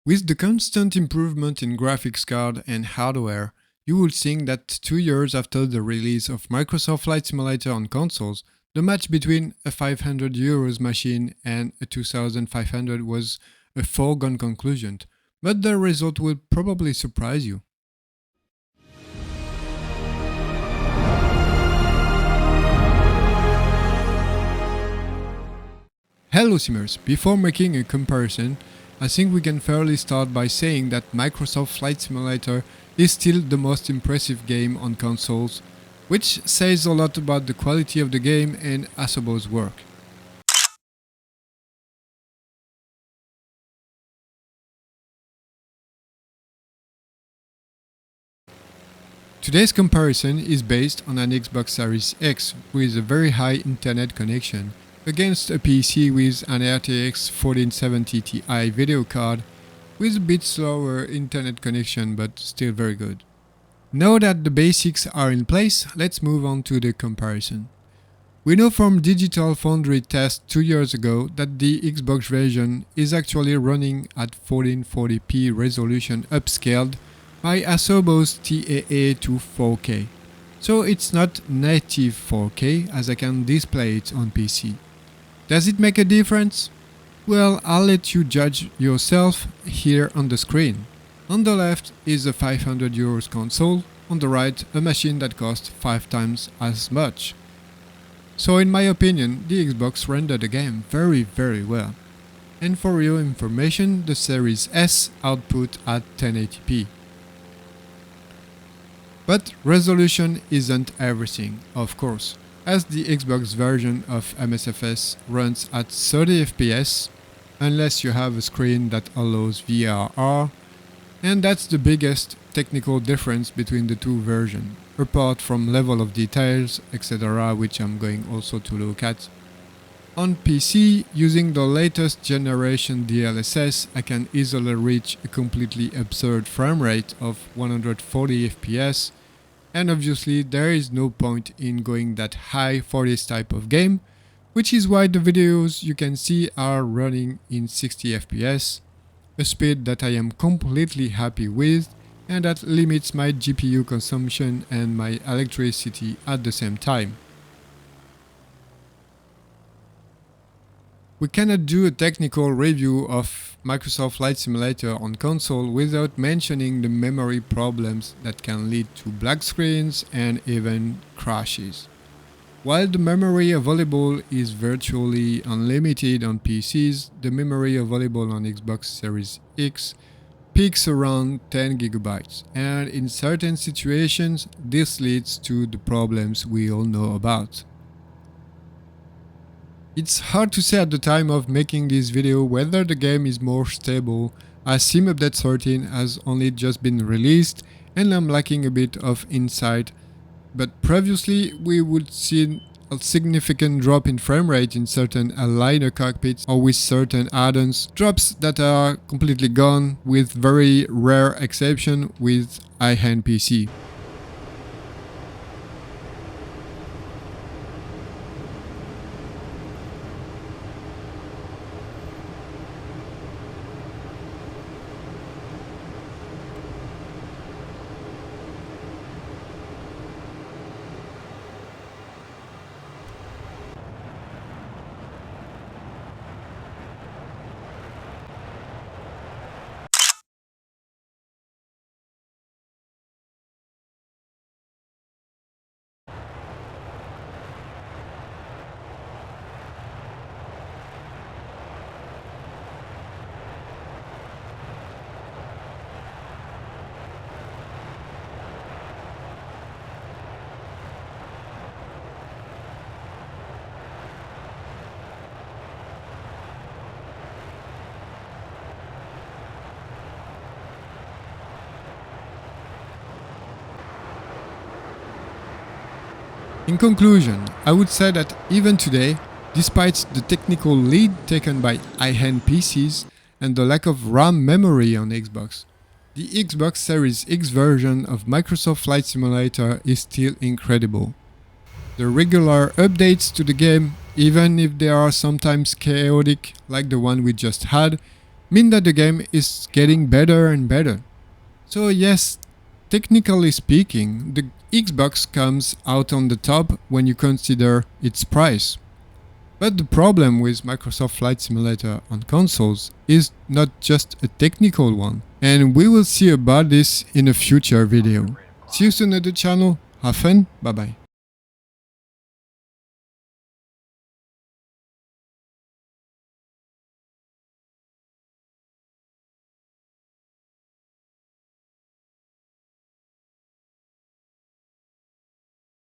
With the constant improvement in graphics card and hardware, you would think that 2 years after the release of Microsoft Flight Simulator on consoles, the match between a €500 machine and a 2500 was a foregone conclusion, but the result will probably surprise you. Hello Simmers, before making a comparison, I think we can fairly start by saying that Microsoft Flight Simulator is still the most impressive game on consoles, which says a lot about the quality of the game and Asobo's work. Today's comparison is based on an Xbox Series X with a very high internet connection against a PC with an RTX 1470 Ti video card with a bit slower internet connection but still very good. Now that the basics are in place, let's move on to the comparison. We know from Digital Foundry tests 2 years ago that the Xbox version is actually running at 1440p resolution upscaled by Asobo's TAA to 4K. So it's not native 4K as I can display it on PC. Does it make a difference? Well, I'll let you judge yourself here on the screen. On the left is a €500 console, on the right a machine that costs 5 times as much. So in my opinion, the Xbox rendered the game very well. And for your information, the Series S output at 1080p. But resolution isn't everything, of course, as the Xbox version of MSFS runs at 30 FPS, unless you have a screen that allows VRR, and that's the biggest technical difference between the two versions, apart from level of details, etc., which I'm going also to look at. On PC, using the latest generation DLSS, I can easily reach a completely absurd frame rate of 140 FPS, and obviously there is no point in going that high for this type of game, which is why the videos you can see are running in 60 FPS, a speed that I am completely happy with and that limits my GPU consumption and my electricity at the same time. We cannot do a technical review of Microsoft Flight Simulator on console without mentioning the memory problems that can lead to black screens and even crashes. While the memory available is virtually unlimited on PCs, the memory available on Xbox Series X peaks around 10 GB, and in certain situations this leads to the problems we all know about. It's hard to say at the time of making this video whether the game is more stable, as Sim Update 13 has only just been released and I'm lacking a bit of insight, but previously we would see a significant drop in frame rate in certain aligner cockpits or with certain add-ons, drops that are completely gone with very rare exception with high-end PC. In conclusion, I would say that even today, despite the technical lead taken by high-end PCs and the lack of RAM memory on Xbox, the Xbox Series X version of Microsoft Flight Simulator is still incredible. The regular updates to the game, even if they are sometimes chaotic like the one we just had, mean that the game is getting better and better. So yes, technically speaking, the Xbox comes out on the top when you consider its price. But the problem with Microsoft Flight Simulator on consoles is not just a technical one, and we will see about this in a future video. See you soon at the channel, have fun, bye bye.